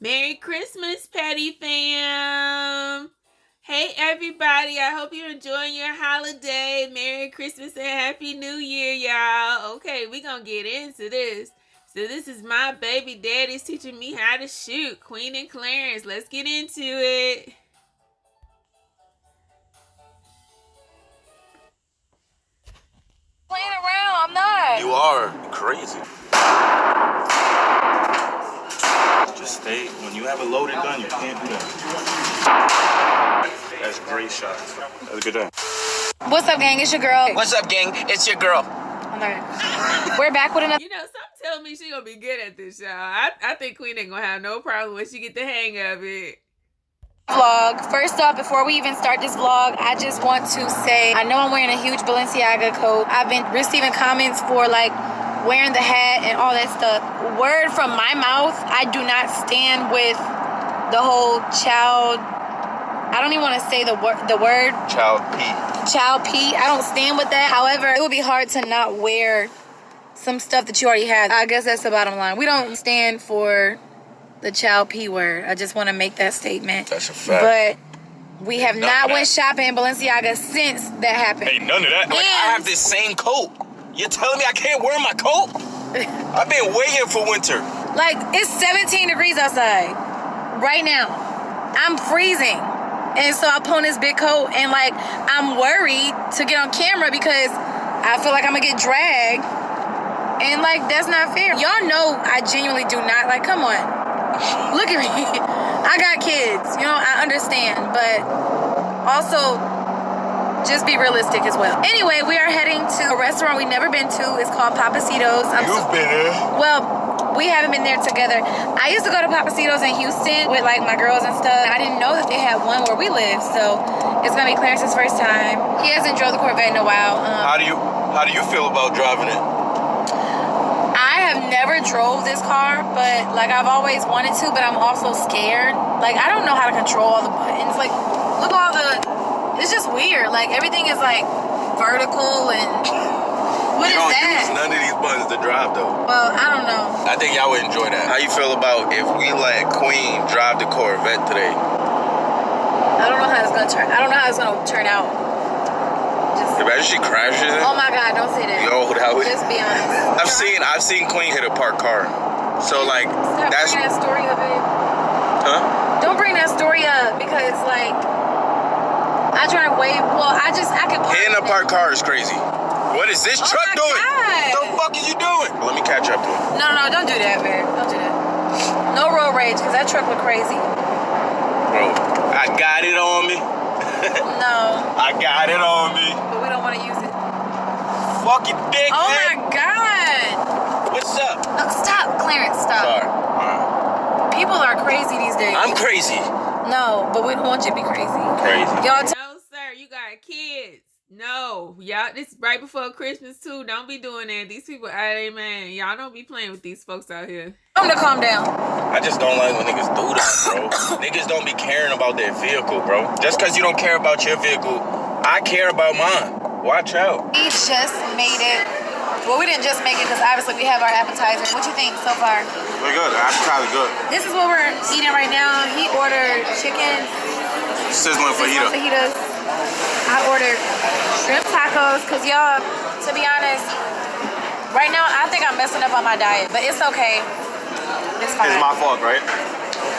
Merry Christmas, Petty Fam! Hey everybody, I hope you're enjoying your holiday. Merry Christmas and Happy New Year, y'all. Okay, we gonna get into this. So this is my baby daddy's teaching me how to shoot. Queen and Clarence, let's get into it. Playing around, I'm not. You are crazy. Just stay. When you have a loaded gun, you can't do that. That's a great shot. That's a good day. What's up, gang? It's your girl. What's up, gang? It's your girl. We're back with another. You know, some tell me she gonna be good at this, y'all. I think Queen ain't gonna have no problem when she get the hang of it. Vlog. First off, before we even start this vlog, I just want to say I know I'm wearing a huge Balenciaga coat. I've been receiving comments for like wearing the hat and all that stuff. Word from my mouth, I do not stand with the whole child. I don't even want to say the word Child P. Child P. I don't stand with that. However, it would be hard to not wear some stuff that you already have. I guess that's the bottom line. We don't stand for the child P word. I just want to make that statement. That's a fact. But we have not went shopping in Balenciaga since that happened. Ain't none of that. Like, I have this same coat. You're telling me I can't wear my coat? I've been waiting for winter. Like, it's 17 degrees outside right now. I'm freezing. And so I put on this big coat and like, I'm worried to get on camera because I feel like I'm gonna get dragged. And like, that's not fair. Y'all know I genuinely do not, like, come on. Look at me. I got kids, you know, I understand, but also just be realistic as well. Anyway, we are heading to a restaurant we've never been to. It's called Papacitos. You've been there. Well, we haven't been there together. I used to go to Papacitos in Houston with like my girls and stuff. I didn't know that they had one where we live, so it's gonna be Clarence's first time. He hasn't drove the Corvette in a while. How do you feel about driving it? I have never drove this car, but like I've always wanted to, but I'm also scared. Like I don't know how to control all the buttons. Like look at all the, it's just weird. Like everything is like vertical and what is that? You don't use none of these buttons to drive though. Well, I don't know. I think y'all would enjoy that. How you feel about if we let Queen drive the Corvette today? I don't know how it's gonna turn. I don't know how it's gonna turn out. Imagine she crashes it. Oh my God, don't say that. Yo, that would. Just be honest. I've seen Queen hit a parked car. So like Stop that's bringing that story up, babe. huh? Don't bring that story up because like I try to wait. Well, I can. Hitting a parked car is crazy. What is this truck my doing? God. What the fuck is you doing? Let me catch up to it. No, don't do that, babe. Don't do that. No road rage because that truck look crazy. Bro, I got it on me. No. I got it on me. But we don't want to use it. Fucking dick. Oh my God. What's up? No, stop, Clarence. Stop. Sorry. Alright. People are crazy these days. I'm crazy. No, but we don't want you to be crazy. Crazy. Y'all. No, sir, you got kids. No, y'all, this is right before Christmas too. Don't be doing that. These people out of their man. Y'all don't be playing with these folks out here. I'm gonna calm down. I just don't like when niggas do that, bro. Niggas don't be caring about their vehicle, bro. Just because you don't care about your vehicle, I care about mine. Watch out. We just made it. Well, we didn't just make it because obviously we have our appetizer. What you think so far? We're good. The appetizer good. This is what we're eating right now. He ordered chicken. Sizzling fajita. Fajitas. I ordered shrimp tacos because y'all, to be honest, right now I think I'm messing up on my diet, but it's okay. It's fine. It's my fault, right?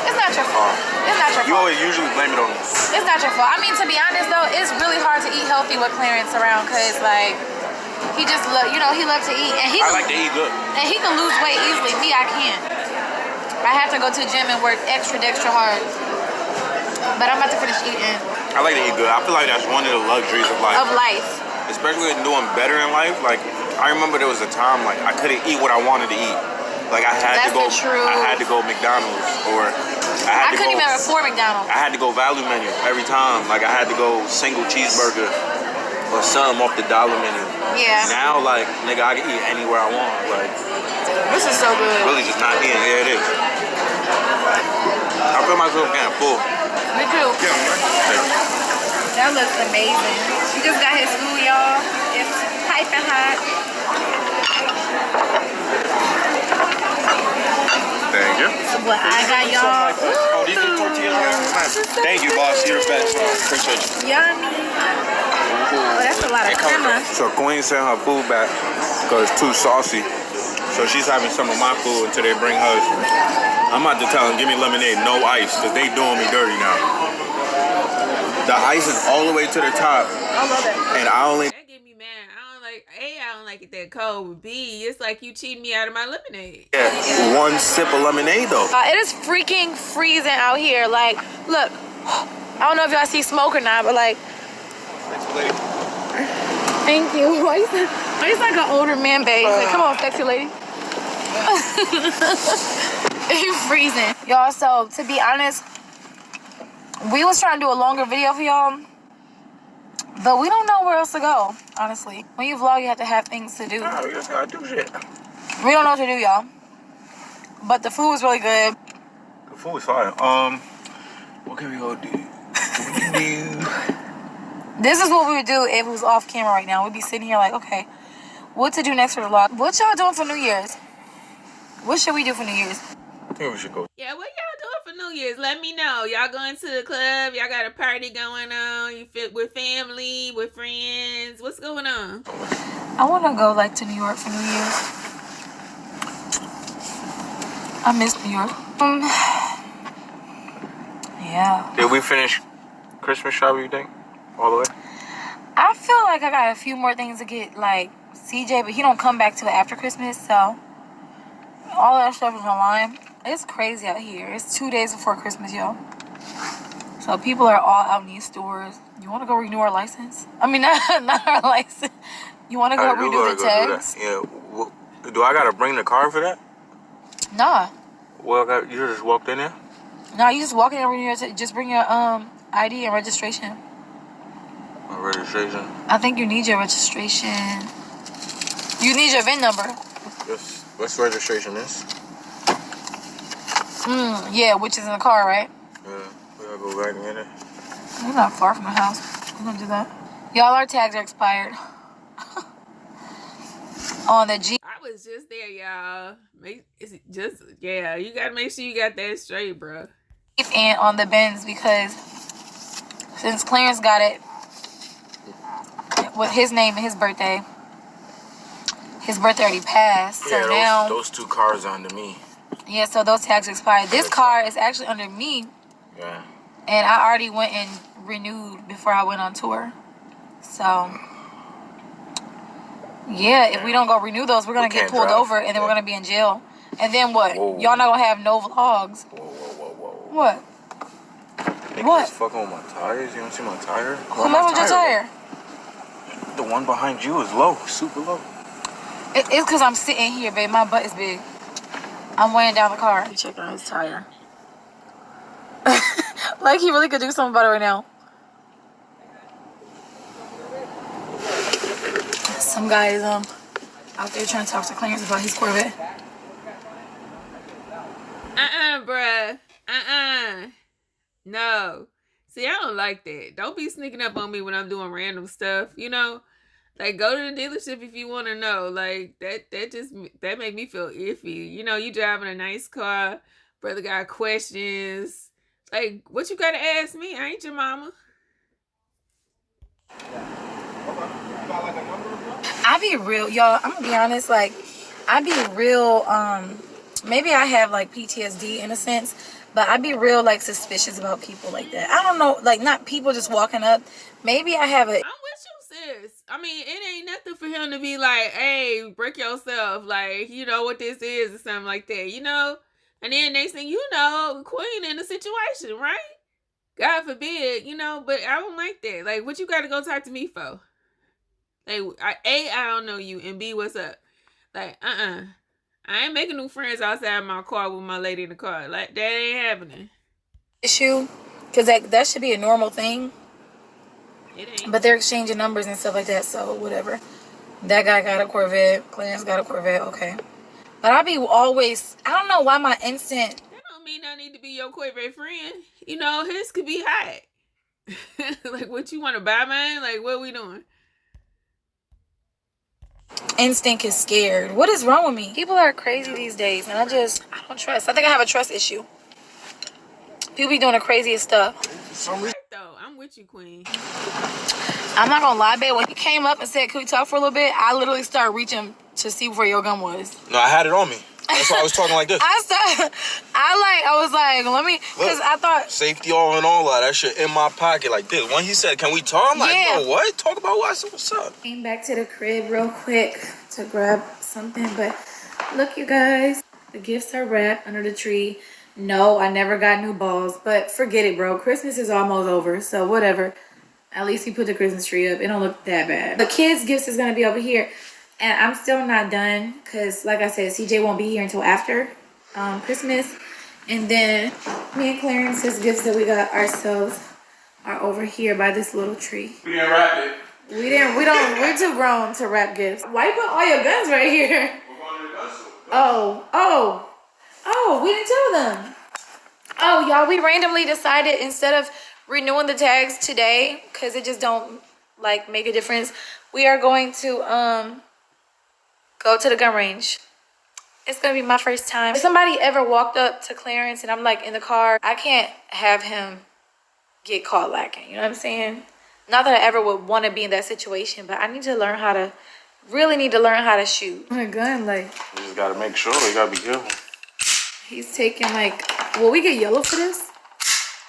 It's not your fault. It's not your You fault. always usually blame it on me. It's not your fault. I mean, to be honest though, it's really hard to eat healthy with Clarence around because like he just he loves to eat and I like to eat good. and he can lose weight easily. Me, I can't. I have to go to the gym and work extra hard. But I'm about to finish eating. I like to eat good. I feel like that's one of the luxuries of life. Especially in doing better in life. Like I remember there was a time like I couldn't eat what I wanted to eat. Like I had to go McDonald's or I couldn't even afford McDonald's. I had to go value menu every time. Like I had to go single cheeseburger or something off the dollar menu. Yeah. Now like nigga I can eat anywhere I want. Like This is so good. really just not eating. Yeah, it is. I feel myself getting full. Me too. Yeah. That looks amazing. He just got his food, y'all. It's piping hot. Thank you. What I got y'all. Oh, these are tortillas, man. Thank you, boss. You're the best. Appreciate you. Yummy. Oh, that's a lot of crema. So Queen sent her food back because it's too saucy. So she's having some of my food until they bring hers. I'm about to tell them, give me lemonade, no ice, because they doing me dirty now. The ice is all the way to the top. I love it. And I only... That get me mad. I don't like it that cold. B, it's like you cheating me out of my lemonade. Yeah, one sip of lemonade, though. It is freaking freezing out here. Like, look. I don't know if y'all see smoke or not, but like... Thank you. Why you like an older man, babe? Like, come on, sexy lady. It's freezing. Y'all, so to be honest, we was trying to do a longer video for y'all, but we don't know where else to go, honestly. When you vlog, you have to have things to do. Nah, we just gotta do shit. We don't know what to do, y'all. But the food is really good. The food is fire. What can we go do? This is what we would do if it was off camera right now. We'd be sitting here like, okay, what to do next for the vlog? What y'all doing for New Year's? What should we do for New Year's? I think we should go. Yeah, what y'all doing for New Year's? Let me know. Y'all going to the club? Y'all got a party going on? You fit with family, with friends? What's going on? I want to go like to New York for New Year's. I miss New York. Yeah. Did we finish Christmas shopping, you think? All the way? I feel like I got a few more things to get, like CJ, but he don't come back till after Christmas, so all that stuff is online. It's crazy out here. It's 2 days before Christmas, y'all. So people are all out in these stores. You want to go renew our license? I mean, not our license. You want to go renew the tags? Yeah. Do I gotta bring the car for that? Nah. Well, you just walked in there? No, you just walk in and renew your just bring your ID and registration. My registration? I think you need your registration. You need your VIN number. Yes. What's registration is? Yeah, which is in the car, right? Yeah. We gotta go back and get it. We're not far from the house. We're gonna do that. Y'all, our tags are expired. On the G. I was just there, y'all. You gotta make sure you got that straight, bro. And on the Benz, because since Clarence got it with his name and his birthday already passed. So yeah, now those two cars are under me. Yeah, so those tags expired. This car is actually under me. Yeah. And I already went and renewed before I went on tour. So yeah, if we don't go renew those, we're gonna get pulled over and then we're gonna be in jail. And then what? Y'all not gonna have no vlogs. Whoa. What? What? Fucking with my tires? You don't see my tire? Who leveled your tire? The one behind you is low, super low. It's because I'm sitting here, babe. My butt is big. I'm weighing down the car. Checking on his tire. Like he really could do something about it right now. Some guy is out there trying to talk to Clarence about his Corvette. Bruh. No. See, I don't like that. Don't be sneaking up on me when I'm doing random stuff, you know? Like, go to the dealership if you want to know. Like, that make me feel iffy. You know, you driving a nice car. Brother got questions. Like, what you got to ask me? I ain't your mama. I be real, y'all. I'm going to be honest. Like, I be real, maybe I have, like, PTSD in a sense. But I be real, like, suspicious about people like that. I don't know, like, not people just walking up. Maybe I have a... I'm with you, sis. I mean, it ain't nothing for him to be like, hey, break yourself. Like, you know what this is or something like that, you know? And then next thing you know, Queen in the situation, right? God forbid, you know? But I don't like that. Like, what you got to go talk to me for? Like, A, I don't know you. And B, what's up? Like, I ain't making new friends outside my car with my lady in the car. Like, that ain't happening. Issue, because that should be a normal thing. It ain't. But they're exchanging numbers and stuff like that, so whatever. That guy got a Corvette. Clarence got a Corvette, okay. But I be always, I don't know why my instant... That don't mean I need to be your Corvette friend. You know, his could be hot. Like, what, you want to buy mine? Like, what we doing? instinct is scared. What is wrong with me? People are crazy these days, and I don't trust. I think I have a trust issue. People be doing the craziest stuff. I'm with you, Queen. I'm not gonna lie, babe. When he came up and said, "Can we talk for a little bit?" I literally started reaching to see where your gun was. No, I had it on me. That's why I was talking like this. I was like, let me, because I thought. Safety all and all that shit in my pocket like this. When he said, can we talk? I'm like, yo, what? Talk about what? I said, what's up? Came back to the crib real quick to grab something, but look, you guys, the gifts are wrapped under the tree. No, I never got new balls, but forget it, bro. Christmas is almost over, so whatever. At least he put the Christmas tree up. It don't look that bad. The kids' gifts is going to be over here. And I'm still not done because, like I said, CJ won't be here until after Christmas. And then me and Clarence's gifts that we got ourselves are over here by this little tree. We didn't wrap it. We're too grown to wrap gifts. Why you put all your guns right here? We're going to the gun store. Oh, we didn't tell them. Oh, y'all, we randomly decided instead of renewing the tags today, because it just don't, like, make a difference, we are going to, go to the gun range. It's gonna be my first time. If somebody ever walked up to Clarence and I'm like in the car, I can't have him get caught lacking. You know what I'm saying? Not that I ever would want to be in that situation, but I need to learn how to, really need to learn how to shoot. On a gun, like. You just gotta make sure. You gotta be careful. He's taking like, will we get yellow for this?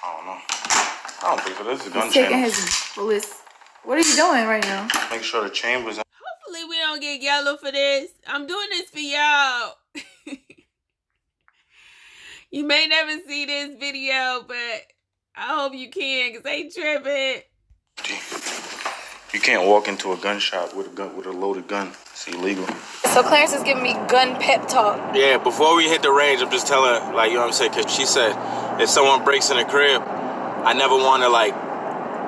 I don't know. I don't think so. This is a gun He's taking channel. his bullets. What are you doing right now? Make sure the chamber's in. Hopefully we don't get yellow for this. I'm doing this for y'all. You may never see this video, but I hope you can, because they tripping. You can't walk into a gun shop with a loaded gun. It's illegal. So Clarence is giving me gun pep talk. Yeah, before we hit the range, I'm just telling her, like, you know what I'm saying? Because she said, if someone breaks in the crib, I never want to, like,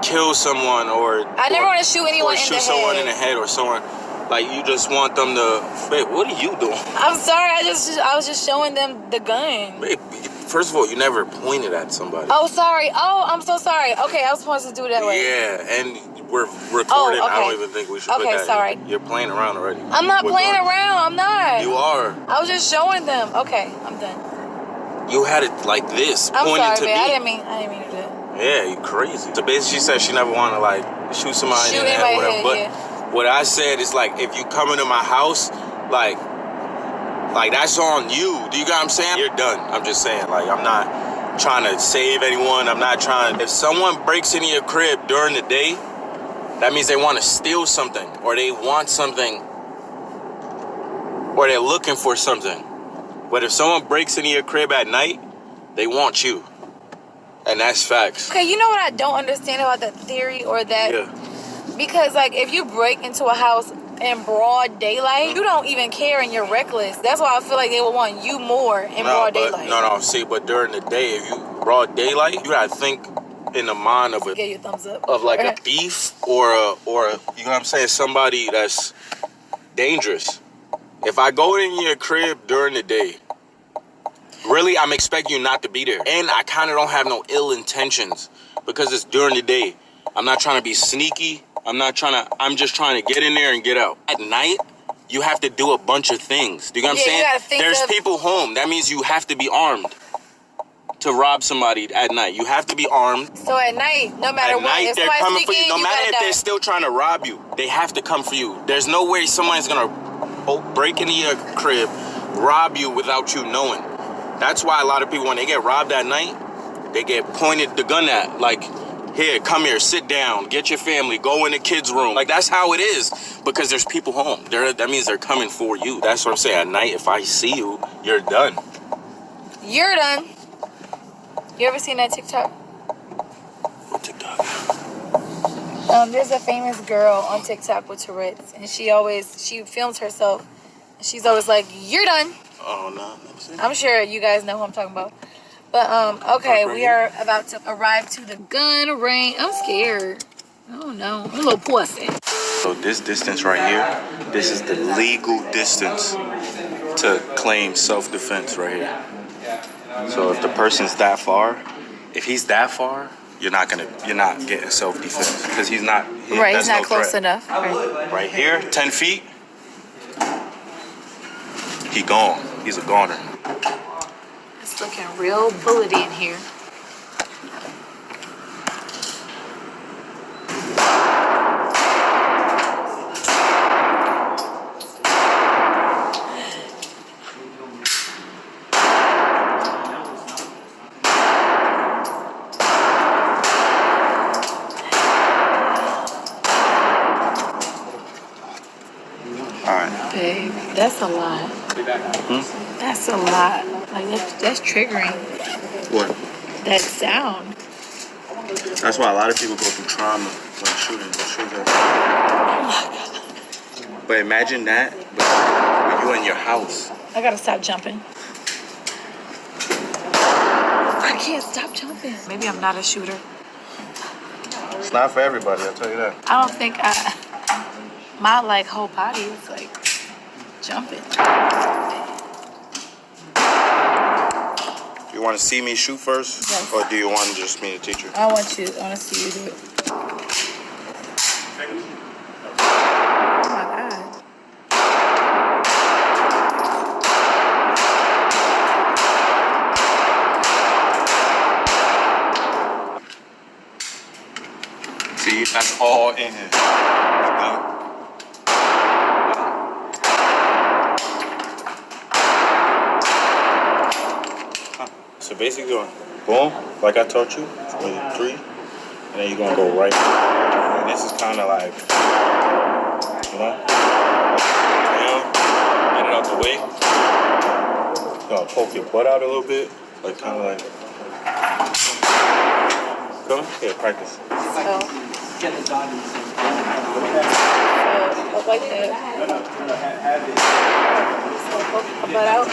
kill someone or... I never want to shoot anyone in the head. Or shoot someone in the head or someone... Like, you just want them to... Babe, what are you doing? I'm sorry, I was just showing them the gun. Babe, first of all, you never pointed at somebody. Oh, sorry. Oh, I'm so sorry. Okay, I was supposed to do it that way. Yeah, and we're recording. Oh, okay. I don't even think we should put that. Okay, sorry. You're playing around already. I'm not playing around. I'm not. You are. I was just showing them. Okay, I'm done. You had it like this, I'm pointing sorry, to babe. me. I didn't mean to do that. Yeah, you crazy. So basically, she said she never want to, like, shoot somebody in the head or whatever. But yeah. what I said is, like, if you come into my house, like that's on you. Do you get what I'm saying? You're done. I'm just saying, like, I'm not trying to save anyone. I'm not trying. If someone breaks into your crib during the day, that means they want to steal something, or they want something, or they're looking for something. But if someone breaks into your crib at night, they want you. And that's facts. Okay, you know what I don't understand about that theory or that? Yeah. Because, like, if you break into a house in broad daylight, you don't even care and you're reckless. That's why I feel like they would want you more in broad daylight. No, see, but during the day, if you broad daylight, you gotta think in the mind of Give you a thumbs up. Of like a thief or a, you know what I'm saying, somebody that's dangerous. If I go in your crib during the day, really, I'm expecting you not to be there. And I kind of don't have no ill intentions because it's during the day. I'm not trying to be sneaky. I'm just trying to get in there and get out. At night, you have to do a bunch of things. Do you know what I'm saying? You gotta think There's people home. That means you have to be armed to rob somebody at night. You have to be armed. So at night, no matter what, if they're somebody coming sneak for you. in, No you matter gotta if die. they're still trying to rob you, they have to come for you. There's no way someone's gonna break into your crib, rob you without you knowing. That's why a lot of people, when they get robbed at night, they get pointed the gun at. Like, here, come here, sit down, get your family, go in the kids' room. Like, that's how it is, because there's people home. That means they're coming for you. That's what I'm saying. At night, if I see you, you're done. You're done. You ever seen that TikTok? What TikTok? There's a famous girl on TikTok with Tourette's, and she films herself, and she's always like, "You're done." Oh, no, never seen it. I'm sure you guys know who I'm talking about. But, okay, we are about to arrive to the gun range. I'm scared. Oh, no. I'm a little pussy. So this distance right here, this is the legal distance to claim self-defense right here. So if the person's that far, if he's that far, you're not getting self-defense because he's not. Right, he's not close enough. Right here, 10 feet, He gone. He's a goner. It's looking real bullety in here. Alright. Babe, that's a lot. That's a lot. Like, that's triggering. What? That sound. That's why a lot of people go through trauma when shooting. But imagine that, but when you in your house. I gotta stop jumping. I can't stop jumping. Maybe I'm not a shooter. It's not for everybody, I'll tell you that. I don't think my like whole body is like jumping. You want to see me shoot first? Yes. Or do you want just me to teach you? I want to see you do it. Oh my God. See, that's all in here. So basically, boom, like I taught you, 3, and then you're gonna go right. And this is kind of like, you know, get it out the way. You're gonna poke your butt out a little bit, like kind of like. Come, yeah, practice. So like that. So poke my butt out.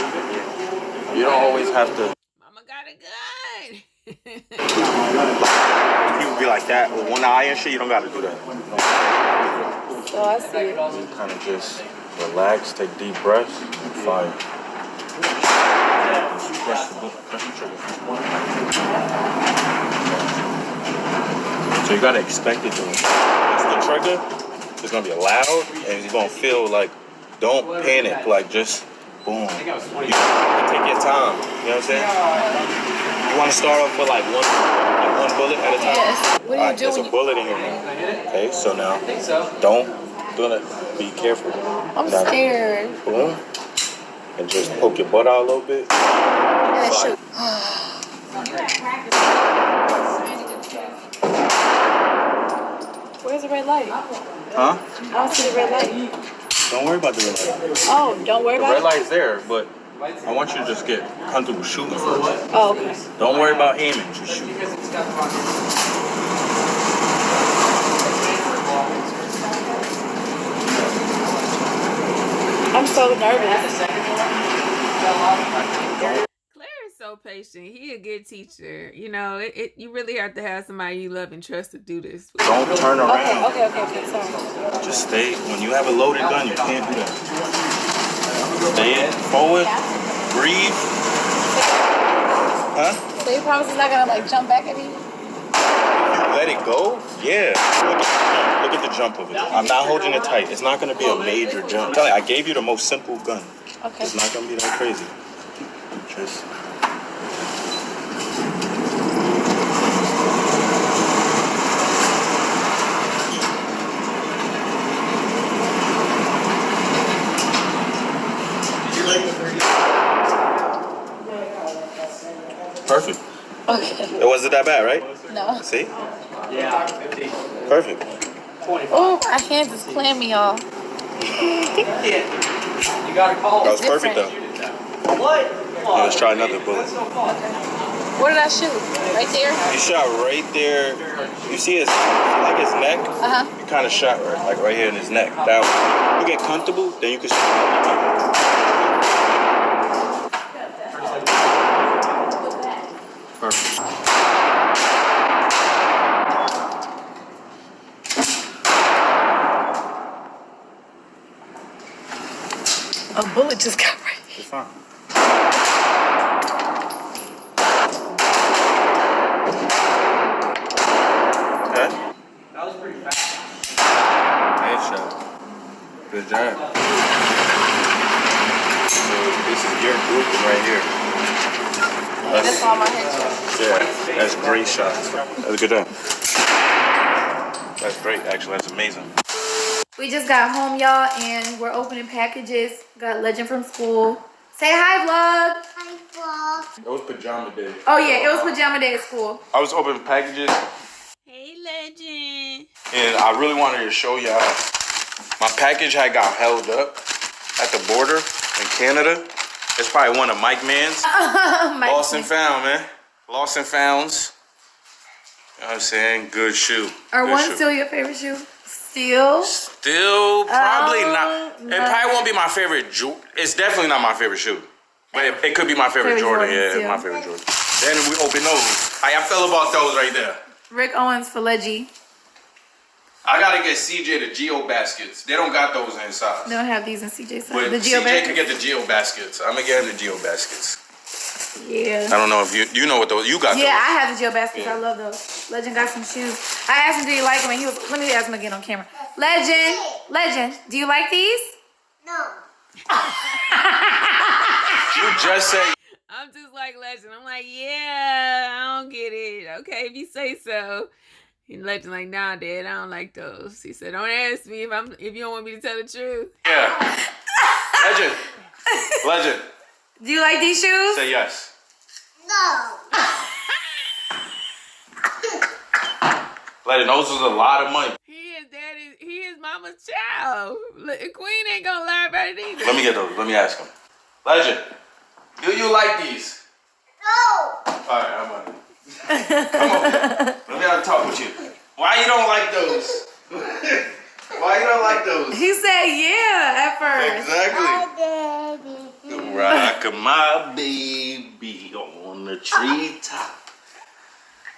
You don't always have to. Mama got a gun. If you would be like that with one eye and shit, you don't gotta do that. So I see it. You kind of just relax, take deep breaths, and fire. Press the trigger. So you gotta expect it to. Press the trigger. It's gonna be loud, and you're gonna feel like, don't panic, like just boom. You take your time. You know what I'm saying? You want to start off with like one bullet at a time? Yes. What do you do There's when a bullet in here. Okay, so now don't do it. Be careful. I'm now, scared. Boom, and just poke your butt out a little bit. Yeah, shoot. Where's the red light? Huh? I don't see the red light. Don't worry about the red light. Oh, don't worry The about red it? light's there, but I want you to just get comfortable shooting first. Oh, okay. Don't worry about aiming, just shoot. I'm so nervous. Claire is so patient. He a good teacher. You know, you really have to have somebody you love and trust to do this. Don't turn around. Okay, sorry. Just stay. When you have a loaded gun, you can't do that. Stay forward. Breathe. Huh? So you promise it's not gonna like jump back at me? If you let it go, yeah. Look at the jump of it. I'm not holding it tight. It's not gonna be a major jump. I'm telling you, I gave you the most simple gun. Okay. It's not gonna be that crazy. Just. Perfect. Okay. It wasn't that bad, right? No. See? Perfect. Oh, my hands is clammy, y'all. That was perfect, though. Yeah, let's try another bullet. Where did I shoot? Right there? You shot right there. You see his, like his neck? Uh-huh. You kind of shot right here in his neck. That one. You get comfortable, then you can shoot. Perfect. A bullet just got right. It's fine. Okay. That was pretty fast. Headshot. Good job. So this is your grouping right here. That's all my headshots. Yeah, that's great shots. That's a good job. That's great, actually. That's amazing. We just got home, y'all, and we're opening packages. Got Legend from school. Say hi, vlog. Hi, vlog. It was pajama day. Oh, yeah, it was pajama day at school. I was opening packages. Hey, Legend. And I really wanted to show y'all. My package had got held up at the border in Canada. It's probably one of Mike Man's. Lost and found, man. Lost and founds. You know what I'm saying? Good shoe. Are Good one shoe. still your favorite shoe? Still? Still probably not. No. It probably won't be my favorite. It's definitely not my favorite shoe. But it could be my favorite Jordan. Yeah, still. my favorite Jordan. Then we open those. How y'all feel about those right there? Rick Owens for Leggy. I gotta get CJ the Geo baskets. They don't got those inside. They don't have these in CJ's But side. The Geo CJ baskets? could get the Geo baskets. I'm gonna get him the Geo baskets. Yeah. I don't know if you know what those you got. Yeah, those. I have the Geo baskets. Yeah. I love those. Legend got some shoes. I asked him, do you like them? And he was, let me ask him again on camera. Legend, do you like these? No. You just say. I'm just like Legend. I'm like, yeah, I don't get it. Okay, if you say so. And Legend like, nah, Dad, I don't like those. He said, don't ask me if you don't want me to tell the truth. Yeah. Legend. Do you like these shoes? Say yes. No. Legend, those was a lot of money. He is mama's child. Queen ain't gonna lie about it either. Let me get those. Let me ask him. Legend, do you like these? No. All right, I'm on. Come on. Let me have a talk with you. Why you don't like those? Why you don't like those? He said yeah at first. Exactly. Rock my baby on the treetop.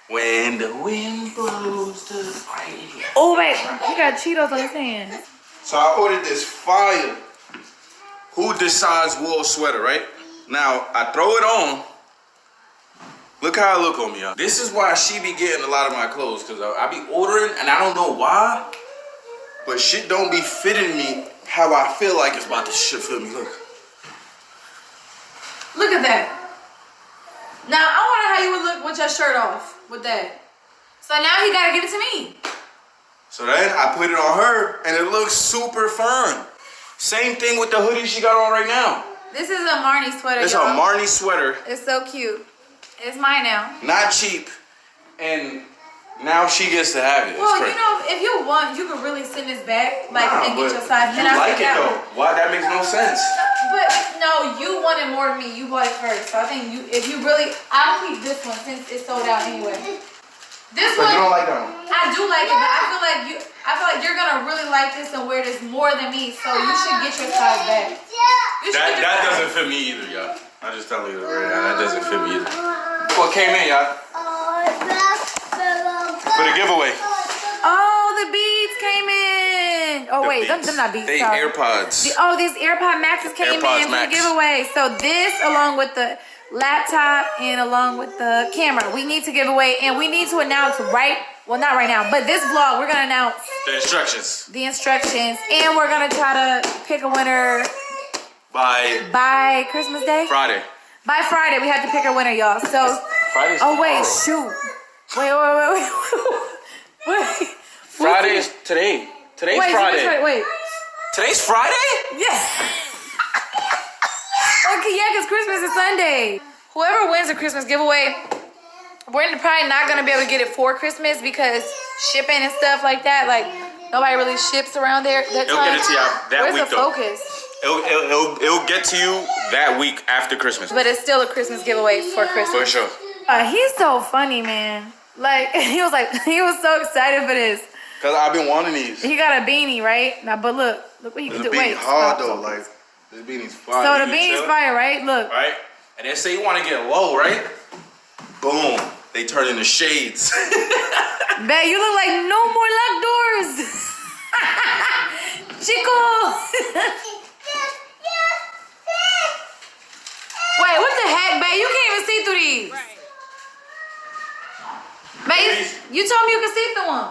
When the wind blows the fire. Oh, wait. He got Cheetos on his hands. So I ordered this fire. Who decides wool sweater, right? Now, I throw it on. Look how I look on me, y'all. This is why she be getting a lot of my clothes, because I be ordering, and I don't know why, but shit don't be fitting me how I feel like it's about to shit fit me. Look. Look at that. Now, I wonder how you would look with your shirt off with that. So now he got to give it to me. So then I put it on her, and it looks super firm. Same thing with the hoodie she got on right now. This is a Marnie sweater, It's y'all. a Marnie sweater. It's so cute. It's mine now. Not cheap. And now she gets to have it. Well, It's crazy. you know, if you want, you could really send this back, like, Nah, and get but your size. You Then I like pick it that though. one. Why? That makes no sense. But no, you wanted more than me. You bought it first. So I think if you really, I'll keep this one since it's sold out anyway. This But one, you don't like that one. I do like it, but I feel like you're gonna really like this and wear this more than me. So you should get your size back. You should get your That size. doesn't fit me either, y'all. I just tell you right now, that doesn't fit me either. What came in, y'all? For the giveaway. Oh, the beads came in. Oh, wait, them not beads. They sorry. AirPods. These AirPod Maxes came AirPods in for Max. the giveaway. So this, along with the laptop and along with the camera, we need to give away, and we need to announce well, not right now, but this vlog, we're going to announce The instructions. the instructions, and we're going to try to pick a winner by Christmas Day. Friday. By Friday, we have to pick a winner, y'all. So, Friday's oh, wait, tomorrow. shoot. Wait. Friday is today. Today's Wait, Friday. wait. Today's Friday? Yeah. Okay, yeah, because Christmas is Sunday. Whoever wins the Christmas giveaway, we're probably not going to be able to get it for Christmas because shipping and stuff like that, like, nobody really ships around there. It'll get it to y'all that Where's week, the though. focus? It'll get to you that week after Christmas. But it's still a Christmas giveaway for Christmas. For sure. He's so funny, man. Like, he was so excited for this. Because I've been wanting these. He got a beanie, right? Now, but look what he can This do. Wait, beanie's hard, stop. though. Like, this beanie's fire. So You the can beanie's chill. fire, right? Look. Right? And they say you want to get low, right? Boom. They turn into shades. Babe, you look like no more locked doors. Chico. Wait, what the heck, babe? You can't even see through these. Right. Babe, you told me you could see through them.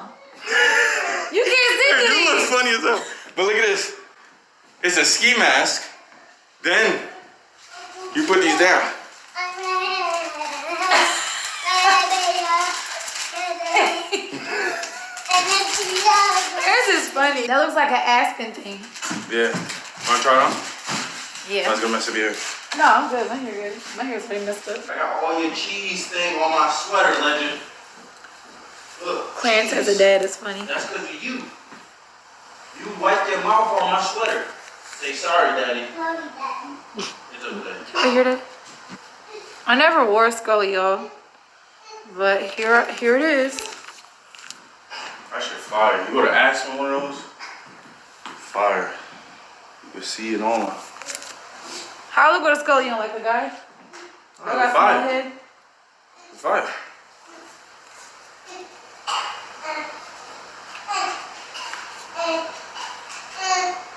You can't see through You look these. funny as hell. But look at this. It's a ski mask. Then you put these down. This is funny. That looks like an aspen thing. Yeah. Wanna try it on? Yeah. I was gonna mess up your hair. No, I'm good. My hair good. My hair's pretty messed up. I got all your cheese thing on my sweater, Legend. Ugh, Clarence as a dad is funny. that's because of you. You wiped your mouth on my sweater. Say sorry, Daddy. It's okay. I hear that. I never wore a Scully, y'all. But here it is. That shit fire. You go to Aspen one of those? Fire. You can see it on. How look what a Scully on like a guy? I got Fire. small head. It's fire.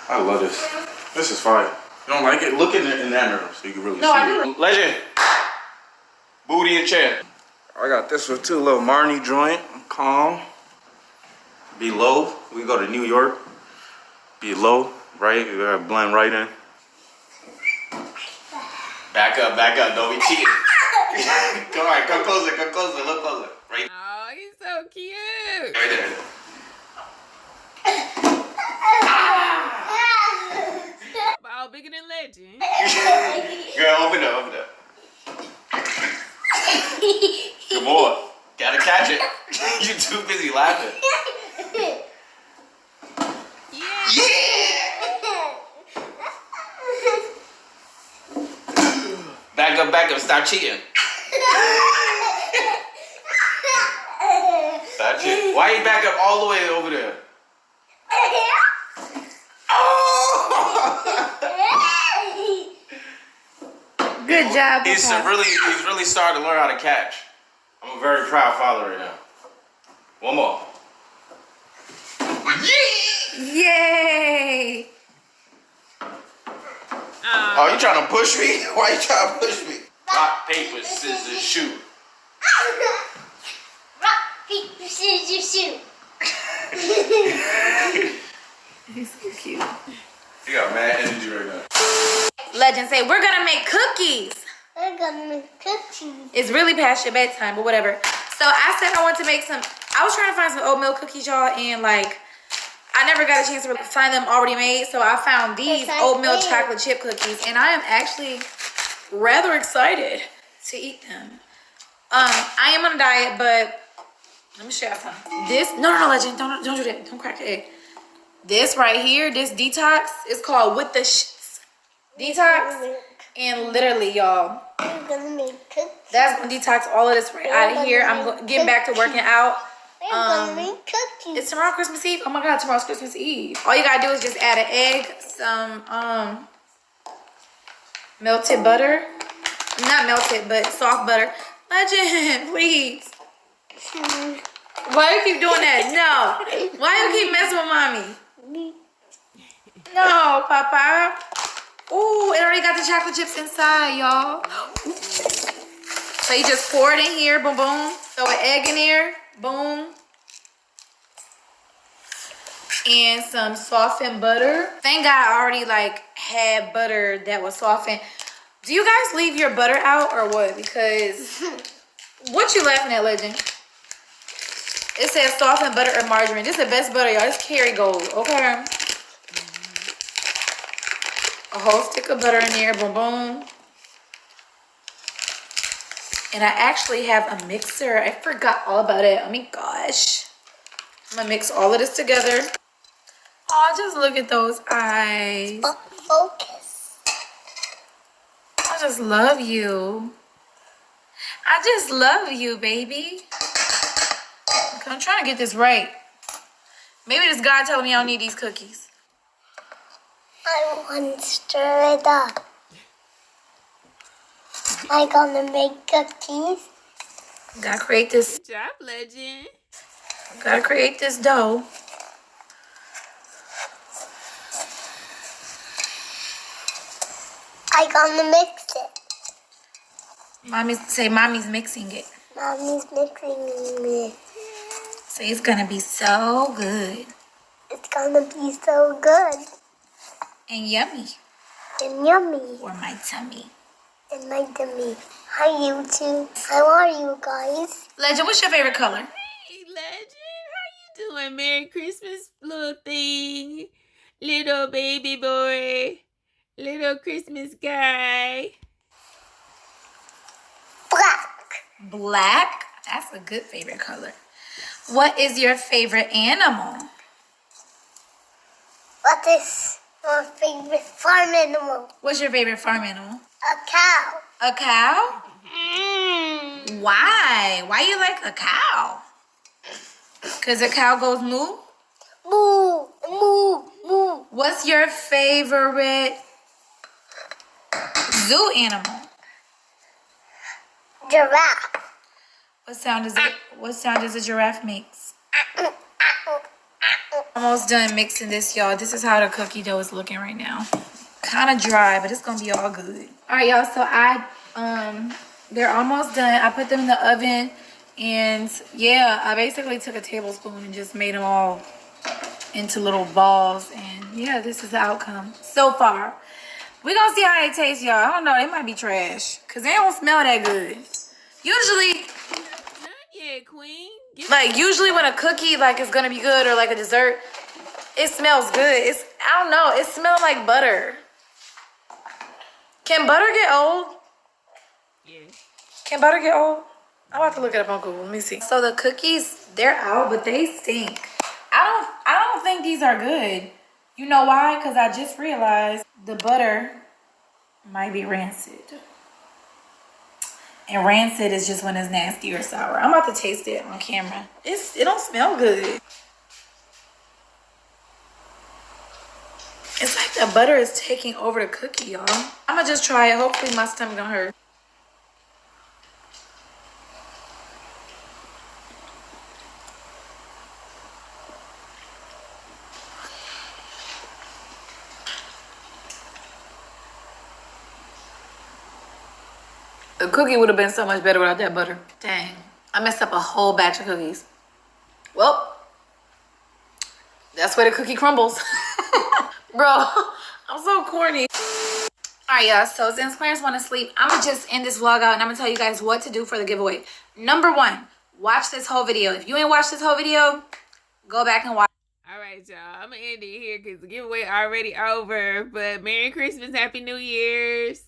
I love this. This is fire. You don't like it? Look in that mirror so you can really see I it. do. Legend. Booty and chair. I got this one too, little Marnie joint. Calm. Be low. We go to New York. Be low, right? You gotta blend right in. Back up, don't be cheating. Come on, come closer, look closer. Right, Oh, he's so cute. right there. Ball bigger than Legend. Girl, open up. Come on, gotta catch it. You too busy laughing. Back up, stop cheating. Stop cheating. Why you back up all the way over there? Good job. He's really starting to learn how to catch. I'm a very proud father right now. One more. Yay! Oh, you trying to push me? Why you trying to push me? Rock, paper, scissors, shoot. Rock, paper, scissors, shoot. He's so cute. You got mad energy right now. Legend say, we're gonna make cookies. We're gonna make cookies. It's really past your bedtime, but whatever. So I said I want to make some, I was trying to find some oatmeal cookies, y'all, and like, I never got a chance to find them already made, so I found these oatmeal chocolate chip cookies, and I am actually rather excited to eat them. I am on a diet, but let me show you something. This, no, Legend, don't do that. Don't crack the egg. This right here, this detox is called With the Shits Detox, and literally, y'all, We're gonna make cookies. that's gonna detox all of this right out of here. I'm getting back to working out. We're gonna make cookies. It's tomorrow Christmas Eve. Oh my God, tomorrow's Christmas Eve. All you gotta do is just add an egg, some melted butter. Not melted, but soft butter. Legend, please. Why you keep doing that? No. Why you keep messing with mommy? No, Papa. Ooh, it already got the chocolate chips inside, y'all. So you just pour it in here, boom, boom. Throw an egg in here, boom. And some softened butter. Thank God I already like had butter that was softened. Do you guys leave your butter out or what? Because what you laughing at, Legend? It says softened butter or margarine. This is the best butter, y'all. It's Kerrygold, okay? A whole stick of butter in there, boom, boom. And I actually have a mixer. I forgot all about it. Oh my gosh. I'm gonna mix all of this together. Oh, just look at those eyes. Focus. I just love you. I just love you, baby. Okay, I'm trying to get this right. Maybe this guy telling me I don't need these cookies. I want to stir it up. I'm gonna make cookies. Gotta create this. Good job, Legend. Gotta create this dough. I'm gonna mix it. Mommy's mixing it. Mommy's mixing it. Say it's gonna be so good It's gonna be so good. and yummy. and yummy. Or my tummy. And my tummy. Hi, YouTube. How are you guys? Legend, what's your favorite color? Hey, Legend, how you doing? Merry Christmas, little thing. Little baby boy. Little Christmas guy. Black. Black? That's a good favorite color. What is your favorite animal? What is my favorite farm animal? What's your favorite farm animal? A cow. A cow? Why? Why you like a cow? Because a cow goes moo? Moo, moo, moo. What's your favorite zoo animal? Giraffe. What sound does a giraffe make? Almost done mixing this, y'all. This is how the cookie dough is looking right now. Kind of dry, but it's gonna be all good. All right, y'all, so they're almost done. I put them in the oven, and yeah, I basically took a tablespoon and just made them all into little balls, and yeah, this is the outcome so far. We're gonna see how they taste, y'all. I don't know, they might be trash because they don't smell that good. Usually, Not yet, Queen. like usually when a cookie like is gonna be good or like a dessert, it smells good. I don't know, it smells like butter. Can butter get old? Yeah. Can butter get old? I'm about to look it up on Google. Let me see. So the cookies, they're out, but they stink. I don't think these are good. You know why? Because I just realized the butter might be rancid. And rancid is just when it's nasty or sour. I'm about to taste it on camera. It don't smell good. It's like the butter is taking over the cookie, y'all. I'm gonna just try it. Hopefully my stomach don't hurt. The cookie would have been so much better without that butter. Dang, I messed up a whole batch of cookies. Well, that's where the cookie crumbles. Bro, I'm so corny. All right, y'all, so since Clarence want to sleep, I'm going to just end this vlog out and I'm going to tell you guys what to do for the giveaway. Number one, watch this whole video. If you ain't watched this whole video, go back and watch. All right, y'all. I'm going to end it here because the giveaway already over. But Merry Christmas. Happy New Year's.